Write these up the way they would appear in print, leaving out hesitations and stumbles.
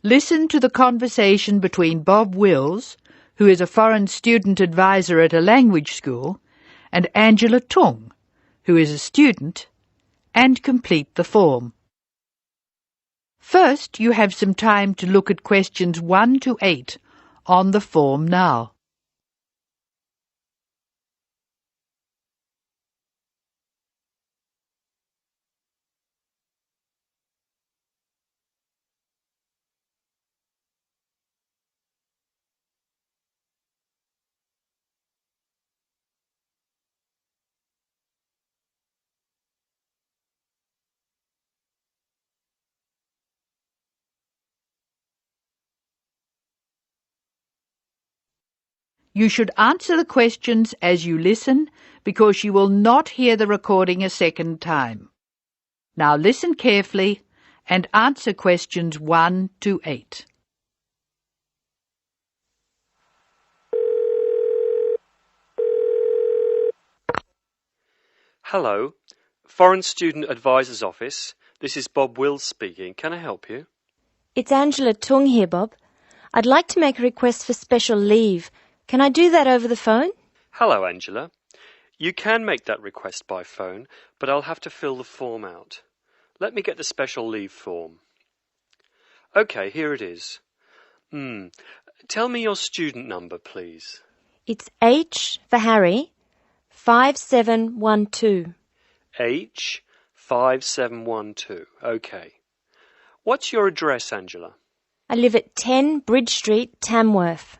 Listen to the conversation between Bob Wills, who is a foreign student advisor at a language school, and Angela Tung, who is a student, and complete the form. First, you have some time to look at questions 1 to 8 on the form now. You should answer the questions as you listen because you will not hear the recording a second time. Now listen carefully and answer questions 1 to 8. Hello, Foreign Student Advisor's Office. This is Bob Wills speaking. Can I help you? It's Angela Tung here, Bob. I'd like to make a request for special leave. Can I do that over the phone? Hello, Angela. You can make that request by phone, but I'll have to fill the form out. Let me get the special leave form. OK, here it is. Tell me your student number, please. It's H for Harry, 5712. H 5712. OK. What's your address, Angela? I live at 10 Bridge Street, Tamworth.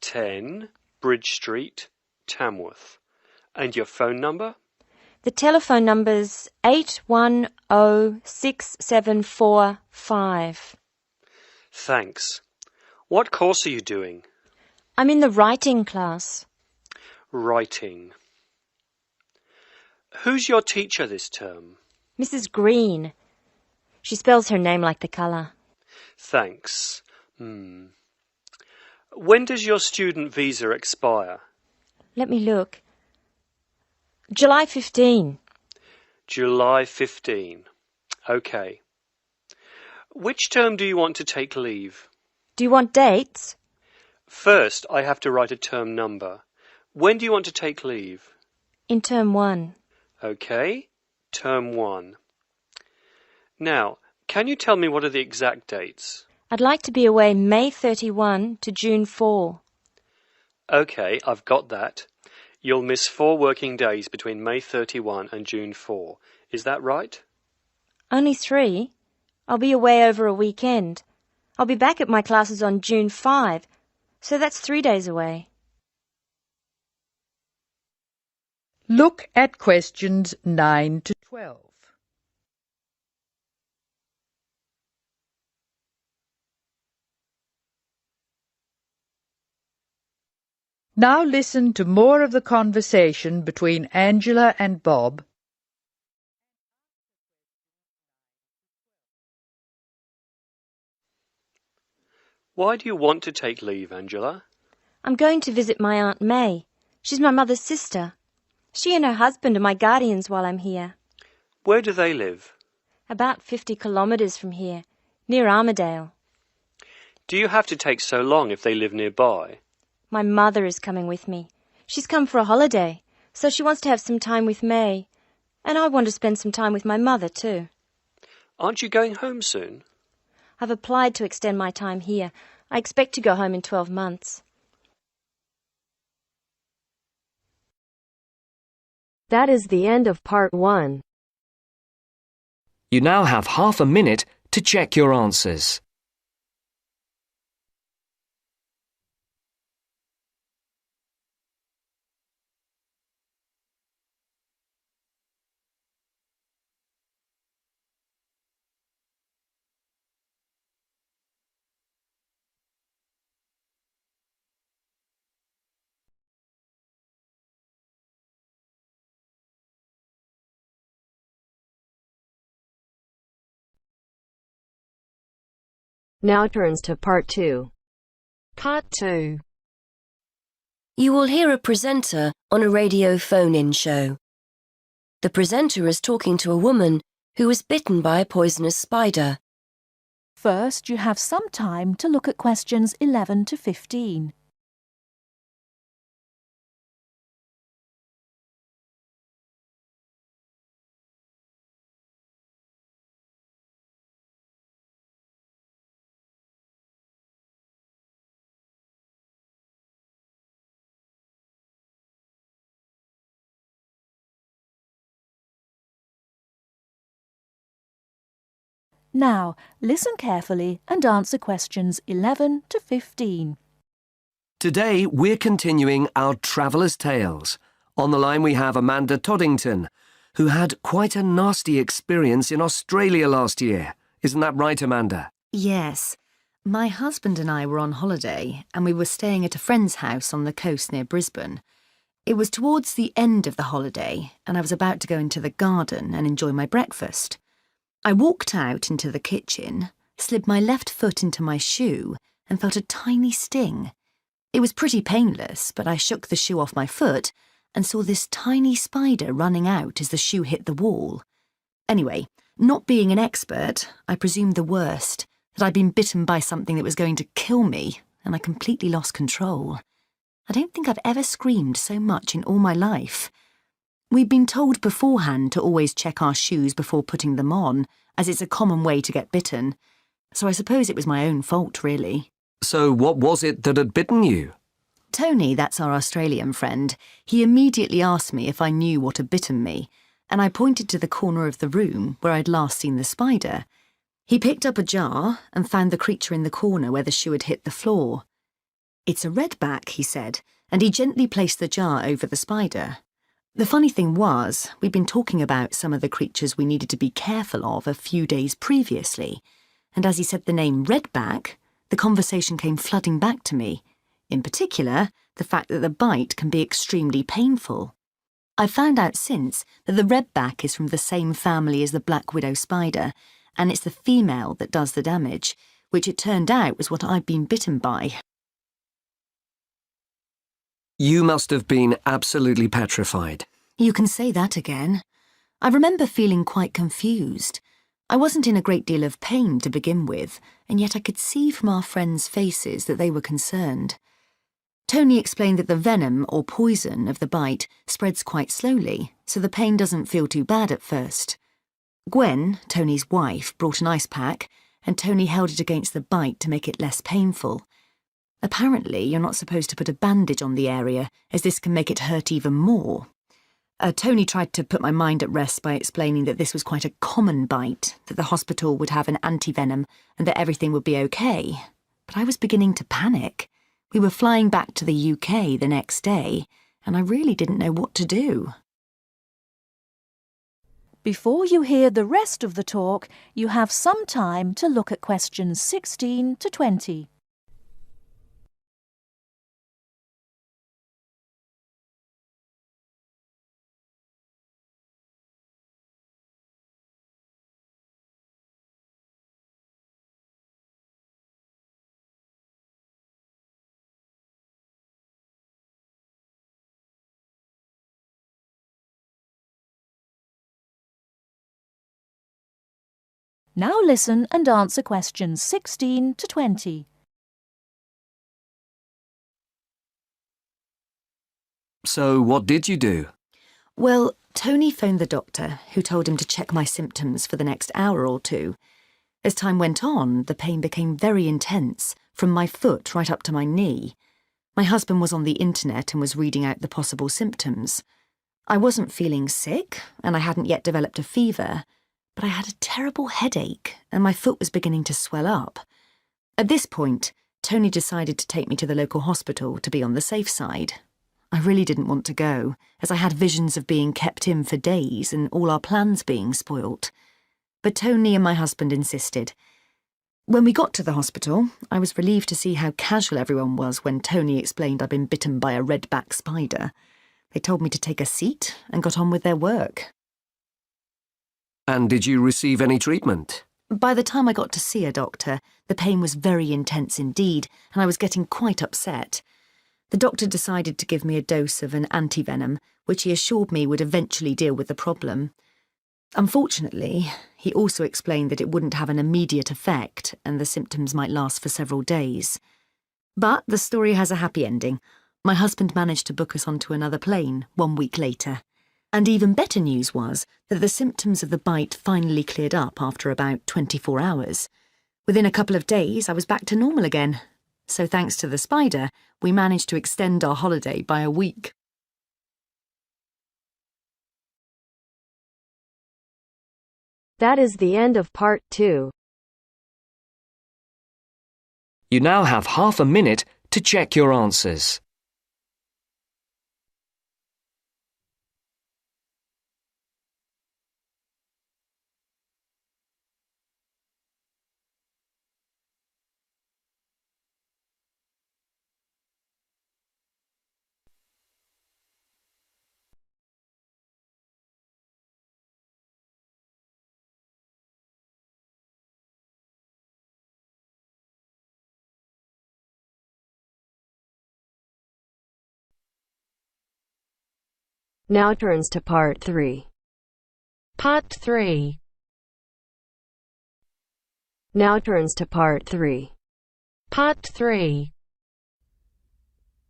10 Bridge Street, Tamworth. And your phone number? The telephone number's 8106745. Thanks. What course are you doing? I'm in the writing class. Writing. Who's your teacher this term? Mrs. Green. She spells her name like the colour. Thanks. When does your student visa expire? Let me look. July 15. July 15. OK. Which term do you want to take leave? Do you want dates? First, I have to write a term number. When do you want to take leave? In term 1. OK. Term 1. Now, can you tell me what are the exact dates? I'd like to be away May 31 to June 4. OK, I've got that. You'll miss 4 working days between May 31 and June 4. Is that right? Only 3. I'll be away over a weekend. I'll be back at my classes on June 5, so that's 3 days away. Look at questions 9 to 12. Now listen to more of the conversation between Angela and Bob. Why do you want to take leave, Angela? I'm going to visit my Aunt May. She's my mother's sister. She and her husband are my guardians while I'm here. Where do they live? About 50 kilometres from here, near Armadale. Do you have to take so long if they live nearby? My mother is coming with me. She's come for a holiday, so she wants to have some time with May. And I want to spend some time with my mother too. Aren't you going home soon? I've applied to extend my time here. I expect to go home in 12 months. That is the end of part 1. You now have half a minute to check your answers. Now turns to part 2. Part 2. You will hear a presenter on a radio phone-in show. The presenter is talking to a woman who was bitten by a poisonous spider. First, you have some time to look at questions 11 to 15. Now, listen carefully and answer questions 11 to 15. Today, we're continuing our Traveller's Tales. On the line we have Amanda Toddington, who had quite a nasty experience in Australia last year. Isn't that right, Amanda? Yes. My husband and I were on holiday and we were staying at a friend's house on the coast near Brisbane. It was towards the end of the holiday and I was about to go into the garden and enjoy my breakfast. I walked out into the kitchen, slid my left foot into my shoe and felt a tiny sting. It was pretty painless, but I shook the shoe off my foot and saw this tiny spider running out as the shoe hit the wall. Anyway, not being an expert, I presumed the worst, that I'd been bitten by something that was going to kill me, and I completely lost control. I don't think I've ever screamed so much in all my life. We'd been told beforehand to always check our shoes before putting them on, as it's a common way to get bitten. So I suppose it was my own fault, really. So what was it that had bitten you? Tony, that's our Australian friend, he immediately asked me if I knew what had bitten me, and I pointed to the corner of the room where I'd last seen the spider. He picked up a jar and found the creature in the corner where the shoe had hit the floor. "It's a redback," he said, and he gently placed the jar over the spider. The funny thing was, we'd been talking about some of the creatures we needed to be careful of a few days previously, and as he said the name redback, the conversation came flooding back to me. In particular, the fact that the bite can be extremely painful. I found out since that the redback is from the same family as the black widow spider, and it's the female that does the damage, which it turned out was what I'd been bitten by. You must have been absolutely petrified. You can say that again. I remember feeling quite confused. I wasn't in a great deal of pain to begin with, and yet I could see from our friends' faces that they were concerned. Tony explained that the venom or poison of the bite spreads quite slowly, so the pain doesn't feel too bad at first. Gwen, Tony's wife, brought an ice pack, and Tony held it against the bite to make it less painful. Apparently, you're not supposed to put a bandage on the area, as this can make it hurt even more. Tony tried to put my mind at rest by explaining that this was quite a common bite, that the hospital would have an antivenom, and that everything would be okay. But I was beginning to panic. We were flying back to the UK the next day, and I really didn't know what to do. Before you hear the rest of the talk, you have some time to look at questions 16 to 20. Now listen and answer questions 16 to 20. So what did you do? Well, Tony phoned the doctor, who told him to check my symptoms for the next hour or two. As time went on, the pain became very intense, from my foot right up to my knee. My husband was on the internet and was reading out the possible symptoms. I wasn't feeling sick, and I hadn't yet developed a fever, but I had a terrible headache, and my foot was beginning to swell up. At this point, Tony decided to take me to the local hospital to be on the safe side. I really didn't want to go, as I had visions of being kept in for days and all our plans being spoilt. But Tony and my husband insisted. When we got to the hospital, I was relieved to see how casual everyone was when Tony explained I'd been bitten by a redback spider. They told me to take a seat and got on with their work. And did you receive any treatment? By the time I got to see a doctor, the pain was very intense indeed, and I was getting quite upset. The doctor decided to give me a dose of an antivenom, which he assured me would eventually deal with the problem. Unfortunately, he also explained that it wouldn't have an immediate effect and the symptoms might last for several days. But the story has a happy ending. My husband managed to book us onto another plane 1 week later. And even better news was that the symptoms of the bite finally cleared up after about 24 hours. Within a couple of days, I was back to normal again. So thanks to the spider, we managed to extend our holiday by a week. That is the end of part 2. You now have half a minute to check your answers. Now turns to part 3. Part 3. Now turns to part 3. Part 3.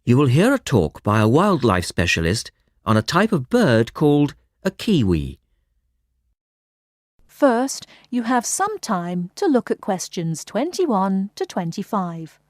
You will hear a talk by a wildlife specialist on a type of bird called a kiwi. First, you have some time to look at questions 21 to 25.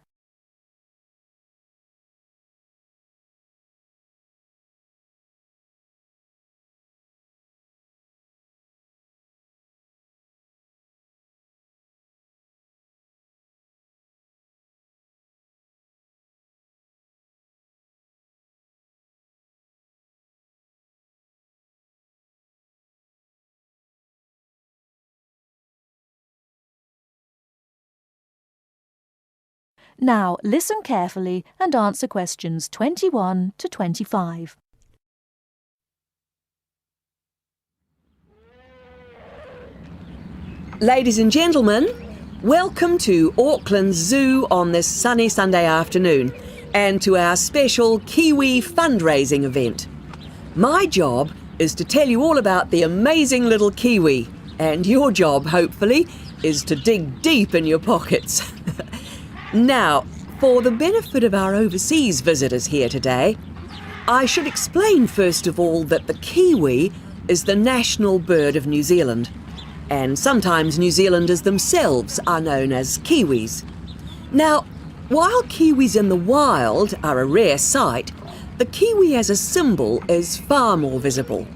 Now listen carefully and answer questions 21 to 25. Ladies and gentlemen, welcome to Auckland Zoo on this sunny Sunday afternoon and to our special Kiwi fundraising event. My job is to tell you all about the amazing little Kiwi, and your job, hopefully, is to dig deep in your pockets. Now, for the benefit of our overseas visitors here today, I should explain first of all that the kiwi is the national bird of New Zealand, and sometimes New Zealanders themselves are known as kiwis. Now, while kiwis in the wild are a rare sight, the kiwi as a symbol is far more visible.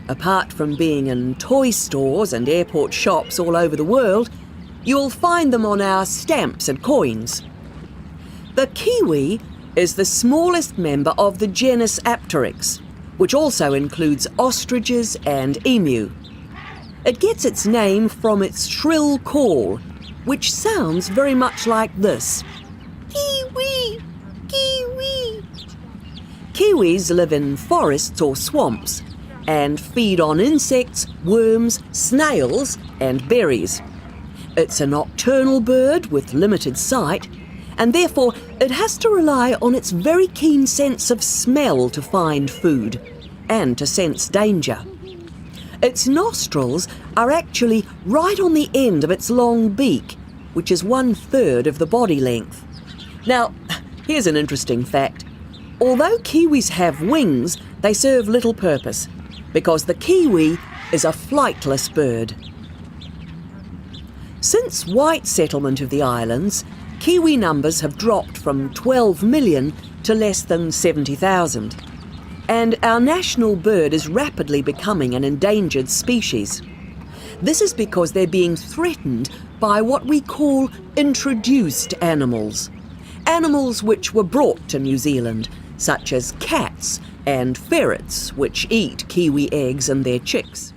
Apart from being in toy stores and airport shops all over the world, you'll find them on our stamps and coins. The kiwi is the smallest member of the genus Apteryx, which also includes ostriches and emu. It gets its name from its shrill call, which sounds very much like this. Kiwi! Kiwi! Kiwis live in forests or swamps and feed on insects, worms, snails and berries. It's a nocturnal bird with limited sight, and therefore it has to rely on its very keen sense of smell to find food and to sense danger. Its nostrils are actually right on the end of its long beak, which is 1/3 of the body length. Now, here's an interesting fact. Although kiwis have wings, they serve little purpose, because the kiwi is a flightless bird. Since white settlement of the islands, kiwi numbers have dropped from 12 million to less than 70,000. And our national bird is rapidly becoming an endangered species. This is because they're being threatened by what we call introduced animals. Animals which were brought to New Zealand, such as cats and ferrets, which eat kiwi eggs and their chicks.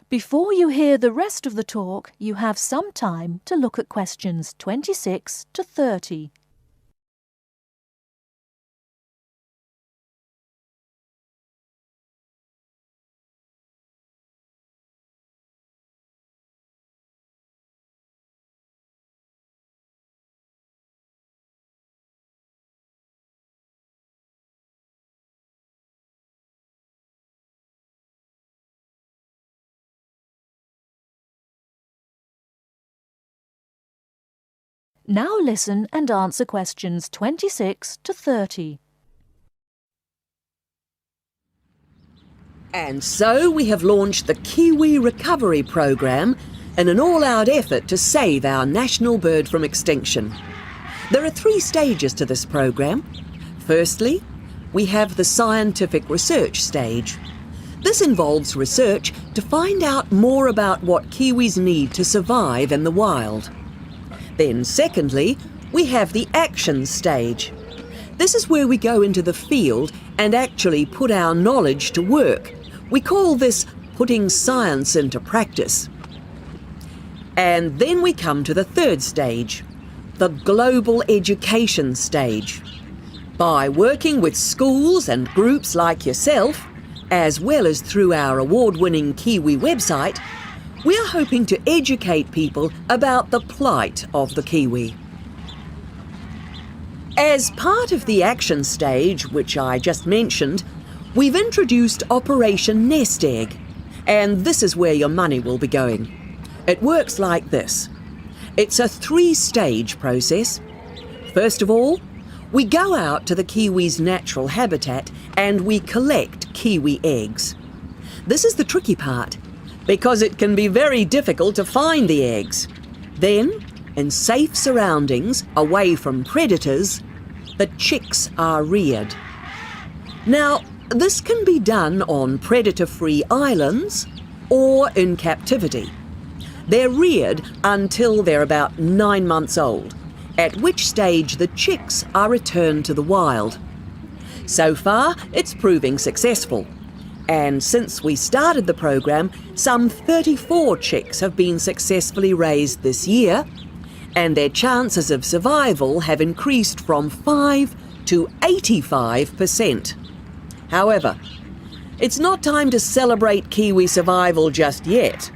Before you hear the rest of the talk, you have some time to look at questions 26 to 30. Now listen and answer questions 26 to 30. And so we have launched the Kiwi Recovery Programme in an all-out effort to save our national bird from extinction. There are 3 stages to this programme. Firstly, we have the scientific research stage. This involves research to find out more about what kiwis need to survive in the wild. Then secondly, we have the action stage. This is where we go into the field and actually put our knowledge to work. We call this putting science into practice. And then we come to the 3rd stage, the global education stage. By working with schools and groups like yourself, as well as through our award-winning Kiwi website, we are hoping to educate people about the plight of the kiwi. As part of the action stage, which I just mentioned, we've introduced Operation Nest Egg, and this is where your money will be going. It works like this. It's a 3-stage process. First of all, we go out to the kiwi's natural habitat and we collect kiwi eggs. This is the tricky part, because it can be very difficult to find the eggs. Then, in safe surroundings, away from predators, the chicks are reared. Now, this can be done on predator-free islands or in captivity. They're reared until they're about 9 months old, at which stage the chicks are returned to the wild. So far, it's proving successful. And since we started the programme, some 34 chicks have been successfully raised this year, and their chances of survival have increased from 5 to 85%. However, it's not time to celebrate kiwi survival just yet.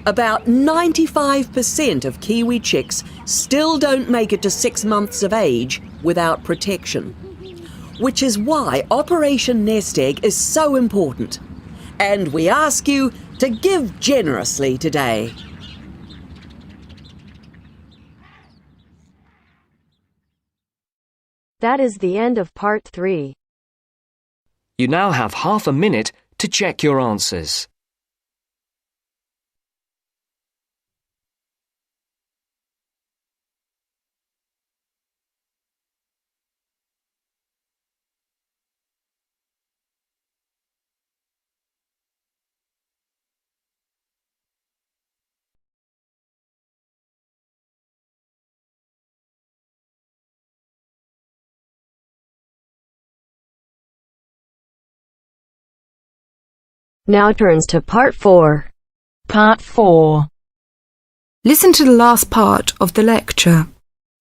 About 95% of kiwi chicks still don't make it to 6 months of age without protection, which is why Operation Nest Egg is so important. And we ask you to give generously today. That is the end of part 3. You now have half a minute to check your answers. Now turns to part 4. Part 4. Listen to the last part of the lecture.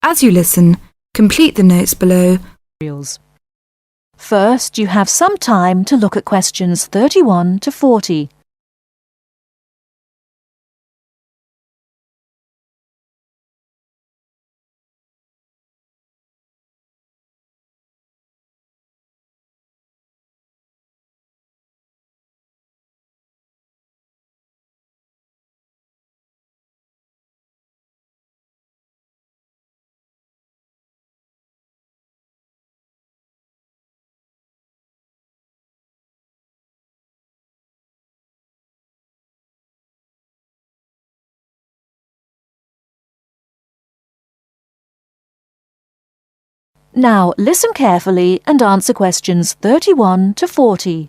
As you listen, complete the notes below. First, you have some time to look at questions 31 to 40. Now listen carefully and answer questions 31 to 40.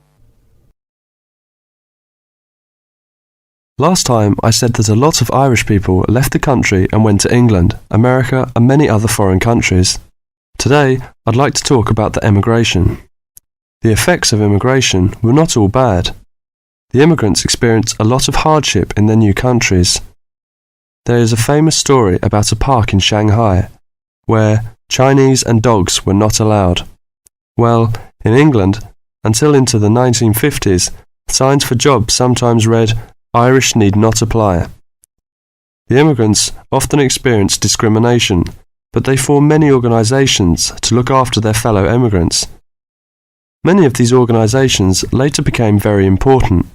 Last time I said that a lot of Irish people left the country and went to England, America and many other foreign countries. Today I'd like to talk about the emigration. The effects of immigration were not all bad. The immigrants experienced a lot of hardship in their new countries. There is a famous story about a park in Shanghai where Chinese and dogs were not allowed. Well, in England, until into the 1950s, signs for jobs sometimes read, "Irish need not apply." The immigrants often experienced discrimination, but they formed many organisations to look after their fellow immigrants. Many of these organisations later became very important.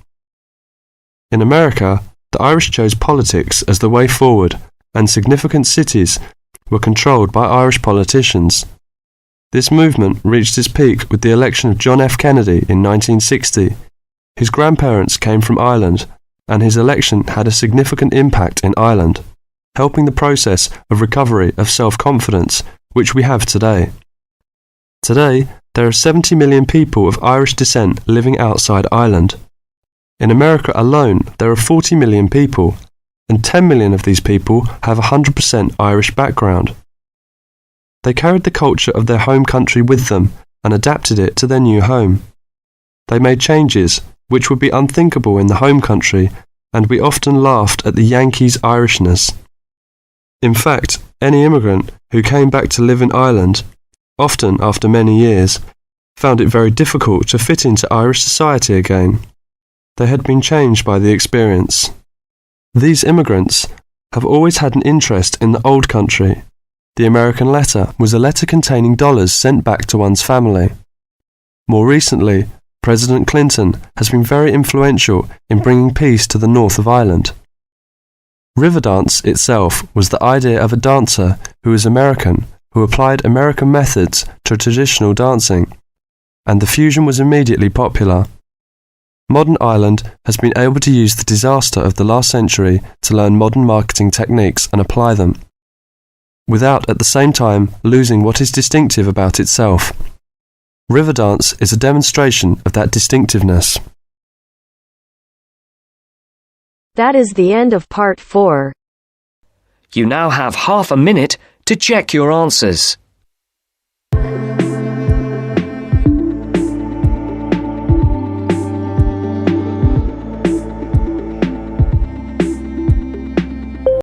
In America, the Irish chose politics as the way forward, and significant cities were controlled by Irish politicians. This movement reached its peak with the election of John F. Kennedy in 1960. His grandparents came from Ireland, and his election had a significant impact in Ireland, helping the process of recovery of self-confidence which we have today. Today, there are 70 million people of Irish descent living outside Ireland. In America alone, there are 40 million people, and 10 million of these people have a 100% Irish background. They carried the culture of their home country with them and adapted it to their new home. They made changes which would be unthinkable in the home country, and we often laughed at the Yankees' Irishness. In fact, any immigrant who came back to live in Ireland, often after many years, found it very difficult to fit into Irish society again. They had been changed by the experience. These immigrants have always had an interest in the old country. The American letter was a letter containing dollars sent back to one's family. More recently, President Clinton has been very influential in bringing peace to the north of Ireland. Riverdance itself was the idea of a dancer who was American, who applied American methods to traditional dancing, and the fusion was immediately popular. Modern Ireland has been able to use the disaster of the last century to learn modern marketing techniques and apply them, without at the same time losing what is distinctive about itself. Riverdance is a demonstration of that distinctiveness. That is the end of part 4. You now have half a minute to check your answers.